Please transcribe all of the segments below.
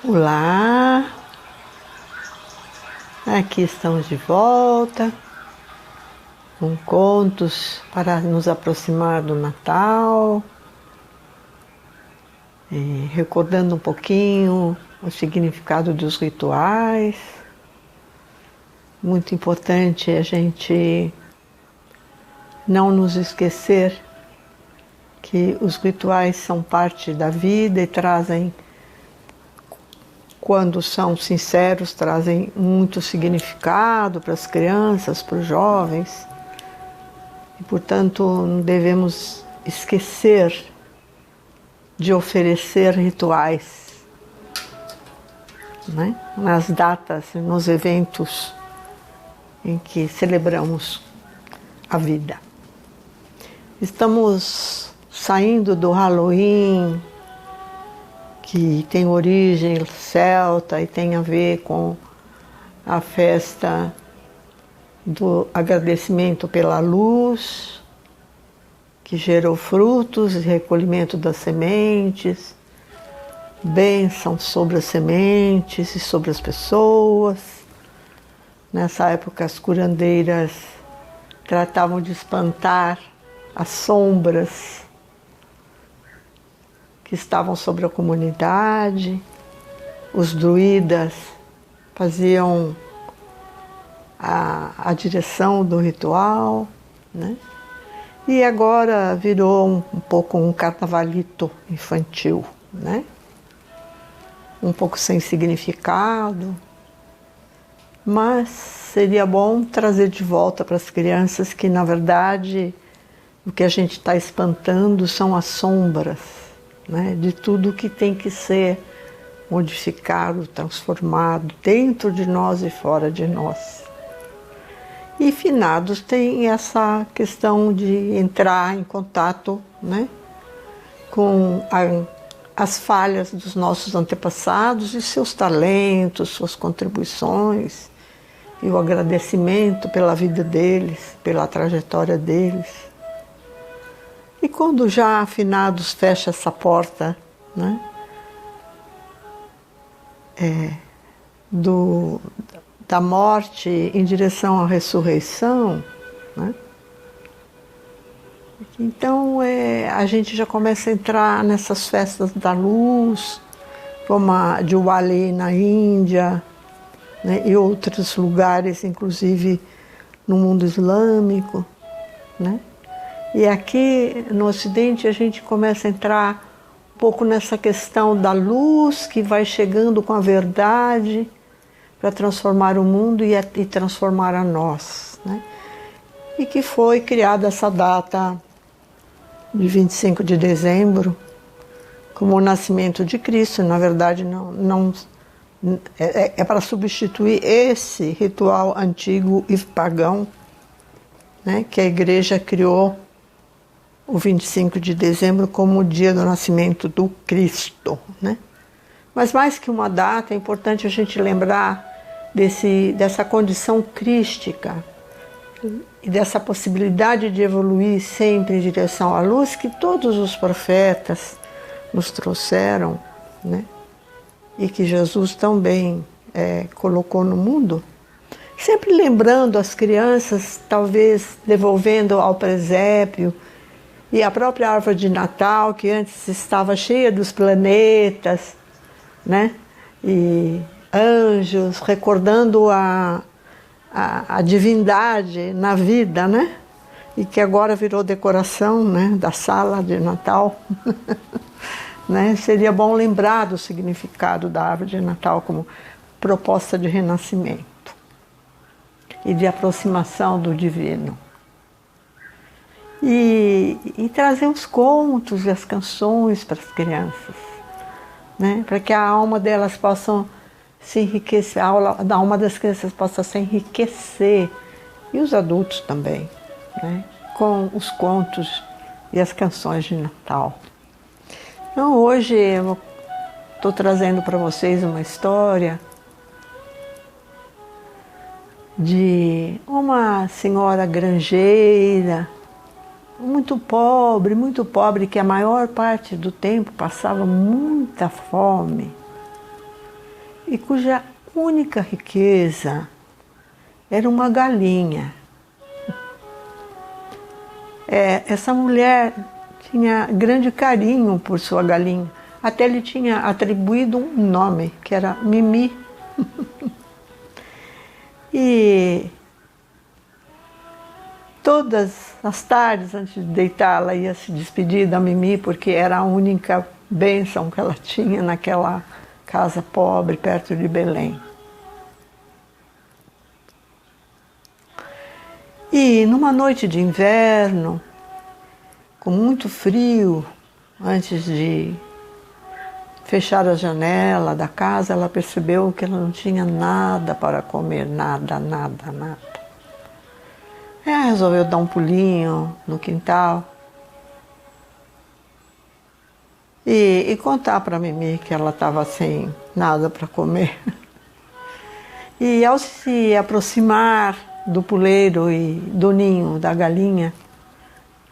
Olá, aqui estamos de volta com contos para nos aproximar do Natal, recordando um pouquinho o significado dos rituais. Muito importante a gente não nos esquecer que os rituais são parte da vida e trazem, quando são sinceros, trazem muito significado para as crianças, para os jovens. E, portanto, não devemos esquecer de oferecer rituais, né? Nas datas, nos eventos em que celebramos a vida. Estamos saindo do Halloween, que tem origem celta e tem a ver com a festa do agradecimento pela luz, que gerou frutos e recolhimento das sementes, bênção sobre as sementes e sobre as pessoas. Nessa época as curandeiras tratavam de espantar as sombras que estavam sobre a comunidade. Os druidas faziam a direção do ritual, né? E agora virou um pouco um carnavalito infantil, né? Um pouco sem significado, mas seria bom trazer de volta para as crianças que, na verdade, o que a gente está espantando são as sombras, né, de tudo que tem que ser modificado, transformado dentro de nós e fora de nós. E finados tem essa questão de entrar em contato, né, com as falhas dos nossos antepassados e seus talentos, suas contribuições e o agradecimento pela vida deles, pela trajetória deles. E quando já finados fecha essa porta, né, da morte em direção à ressurreição, né, então a gente já começa a entrar nessas festas da luz, como a Diwali na Índia, né, e outros lugares, inclusive no mundo islâmico, né? E aqui no Ocidente a gente começa a entrar um pouco nessa questão da luz que vai chegando com a verdade para transformar o mundo e transformar a nós, né? E que foi criada essa data de 25 de dezembro como o nascimento de Cristo. Na verdade, não é para substituir esse ritual antigo e pagão, né, que a Igreja criou o 25 de dezembro como o dia do nascimento do Cristo, né? Mas mais que uma data, é importante a gente lembrar dessa condição crística e dessa possibilidade de evoluir sempre em direção à luz que todos os profetas nos trouxeram, né? E que Jesus também colocou no mundo. Sempre lembrando as crianças, talvez devolvendo ao presépio, e a própria árvore de Natal, que antes estava cheia dos planetas, né, e anjos, recordando a divindade na vida, né, e que agora virou decoração, né, da sala de Natal. Né? Seria bom lembrar do significado da árvore de Natal como proposta de renascimento e de aproximação do divino. E trazer os contos e as canções para as crianças, né? Para que a alma delas possa se enriquecer, a alma das crianças possa se enriquecer, e os adultos também, né? Com os contos e as canções de Natal. Então hoje eu estou trazendo para vocês uma história de uma senhora granjeira, muito pobre, que a maior parte do tempo passava muita fome. e cuja única riqueza era uma galinha. Essa mulher tinha grande carinho por sua galinha. Até lhe tinha atribuído um nome, que era Mimi. E todas as tardes, antes de deitar, ela ia se despedir da Mimi, porque era a única bênção que ela tinha naquela casa pobre, perto de Belém. E numa noite de inverno, com muito frio, antes de fechar a janela da casa, ela percebeu que ela não tinha nada para comer, nada. Resolveu dar um pulinho no quintal e contar para a Mimi que ela estava sem nada para comer. E ao se aproximar do puleiro e do ninho da galinha,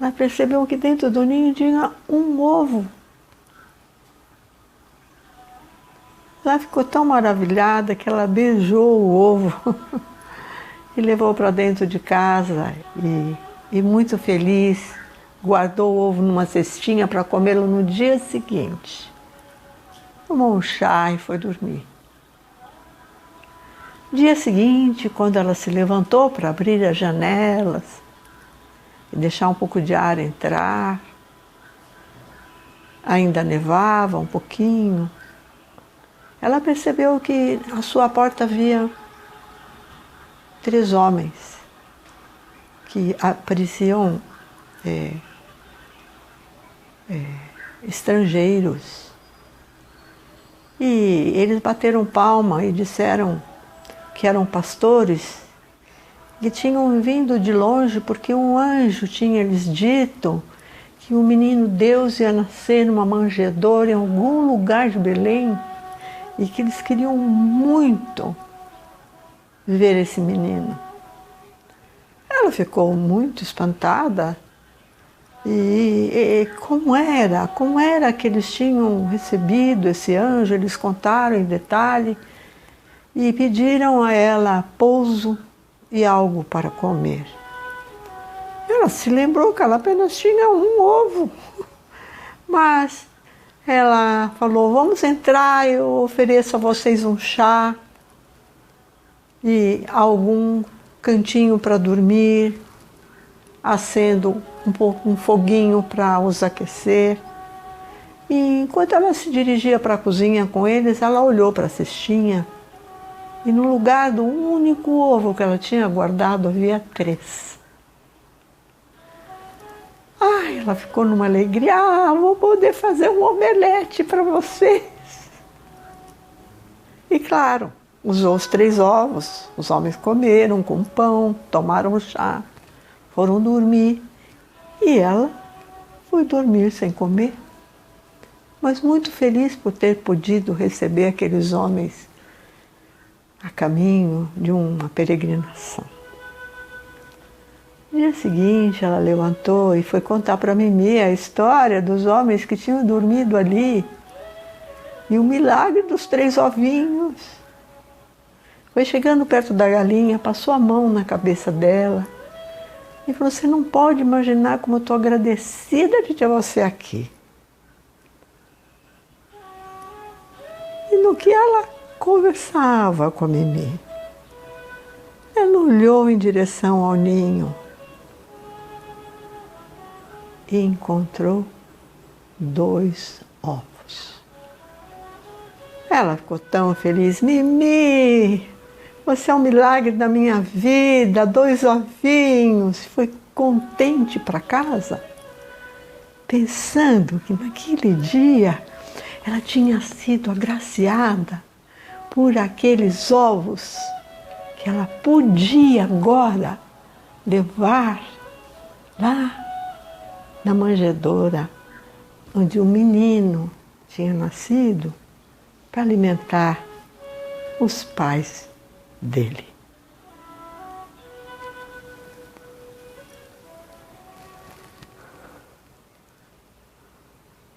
ela percebeu que dentro do ninho tinha um ovo. Ela ficou tão maravilhada que ela beijou o ovo e levou para dentro de casa e muito feliz, guardou o ovo numa cestinha para comê-lo no dia seguinte. Tomou um chá e foi dormir. No dia seguinte, quando ela se levantou para abrir as janelas e deixar um pouco de ar entrar, ainda nevava um pouquinho, ela percebeu que à sua porta havia 3 homens que pareciam estrangeiros. E eles bateram palma e disseram que eram pastores que tinham vindo de longe porque um anjo tinha lhes dito que o menino Deus ia nascer numa manjedoura em algum lugar de Belém e que eles queriam muito ver esse menino. Ela ficou muito espantada. E como era que eles tinham recebido esse anjo? Eles contaram em detalhe e pediram a ela pouso e algo para comer. Ela se lembrou que ela apenas tinha um ovo, mas ela falou: vamos entrar, eu ofereço a vocês um chá e algum cantinho para dormir, acendo um foguinho para os aquecer. E enquanto ela se dirigia para a cozinha com eles, ela olhou para a cestinha e no lugar do único ovo que ela tinha guardado havia 3. Ai, ela ficou numa alegria: vou poder fazer um omelete para vocês. E claro, usou os 3 ovos, os homens comeram com pão, tomaram chá, foram dormir. E ela foi dormir sem comer, mas muito feliz por ter podido receber aqueles homens a caminho de uma peregrinação. No dia seguinte, ela levantou e foi contar para Mimi a história dos homens que tinham dormido ali e o milagre dos 3 ovinhos. Foi chegando perto da galinha, passou a mão na cabeça dela e falou: você não pode imaginar como eu estou agradecida de ter você aqui. E no que ela conversava com a Mimi, ela olhou em direção ao ninho e encontrou 2 ovos. Ela ficou tão feliz: Mimi, você é um milagre da minha vida, 2 ovinhos. Foi contente para casa, pensando que naquele dia ela tinha sido agraciada por aqueles ovos que ela podia agora levar lá na manjedoura onde o menino tinha nascido para alimentar os pais dele.